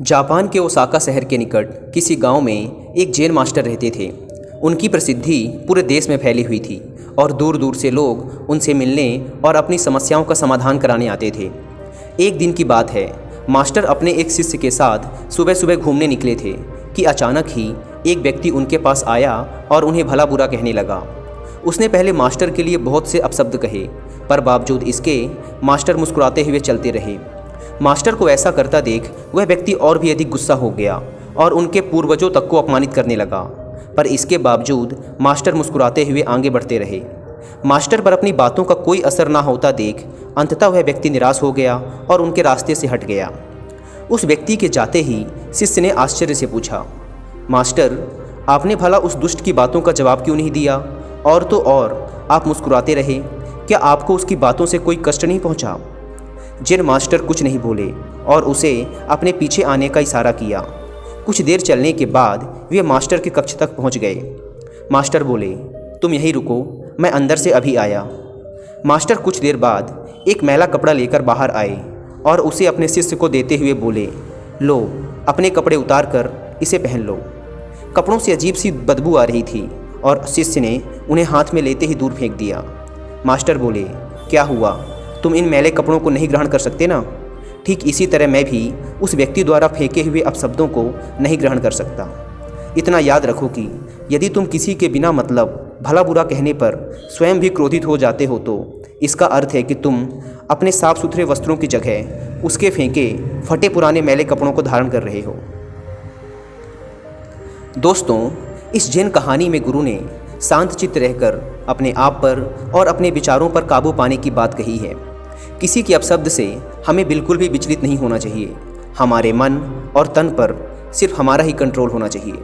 Japan के Osaka शहर के निकट किसी गांव में एक जैन मास्टर रहते थे। उनकी प्रसिद्धि पूरे देश में फैली हुई थी और दूर दूर से लोग उनसे मिलने और अपनी समस्याओं का समाधान कराने आते थे। एक दिन की बात है, मास्टर अपने एक शिष्य के साथ सुबह सुबह घूमने निकले थे कि अचानक ही एक व्यक्ति उनके पास आया और उन्हें भला बुरा कहने लगा। उसने पहले मास्टर के लिए बहुत से अपशब्द कहे, पर बावजूद इसके मास्टर मुस्कुराते हुए चलते रहे। मास्टर को ऐसा करता देख वह व्यक्ति और भी अधिक गुस्सा हो गया और उनके पूर्वजों तक को अपमानित करने लगा, पर इसके बावजूद मास्टर मुस्कुराते हुए आगे बढ़ते रहे। मास्टर पर अपनी बातों का कोई असर ना होता देख अंततः वह व्यक्ति निराश हो गया और उनके रास्ते से हट गया। उस व्यक्ति के जाते ही शिष्य ने आश्चर्य से पूछा, मास्टर, आपने भला उस दुष्ट की बातों का जवाब क्यों नहीं दिया? और तो और आप मुस्कुराते रहे, क्या आपको उसकी बातों से कोई कष्ट नहीं पहुंचा? जैन मास्टर कुछ नहीं बोले और उसे अपने पीछे आने का इशारा किया। कुछ देर चलने के बाद वे मास्टर के कक्ष तक पहुंच गए। मास्टर बोले, तुम यहीं रुको, मैं अंदर से अभी आया। मास्टर कुछ देर बाद एक मैला कपड़ा लेकर बाहर आए और उसे अपने शिष्य को देते हुए बोले, लो, अपने कपड़े उतार कर इसे पहन लो। कपड़ों से अजीब सी बदबू आ रही थी और शिष्य ने उन्हें हाथ में लेते ही दूर फेंक दिया। मास्टर बोले, क्या हुआ? तुम इन मैले कपड़ों को नहीं ग्रहण कर सकते ना? ठीक इसी तरह मैं भी उस व्यक्ति द्वारा फेंके हुए अपशब्दों को नहीं ग्रहण कर सकता। इतना याद रखो कि यदि तुम किसी के बिना मतलब भला बुरा कहने पर स्वयं भी क्रोधित हो जाते हो तो इसका अर्थ है कि तुम अपने साफ सुथरे वस्त्रों की जगह उसके फेंके फटे पुराने मैले कपड़ों को धारण कर रहे हो। दोस्तों, इस जैन कहानी में गुरु ने शांत चित्त रहकर अपने आप पर और अपने विचारों पर काबू पाने की बात कही है। किसी के अपशब्द से हमें बिल्कुल भी विचलित नहीं होना चाहिए। हमारे मन और तन पर सिर्फ हमारा ही कंट्रोल होना चाहिए।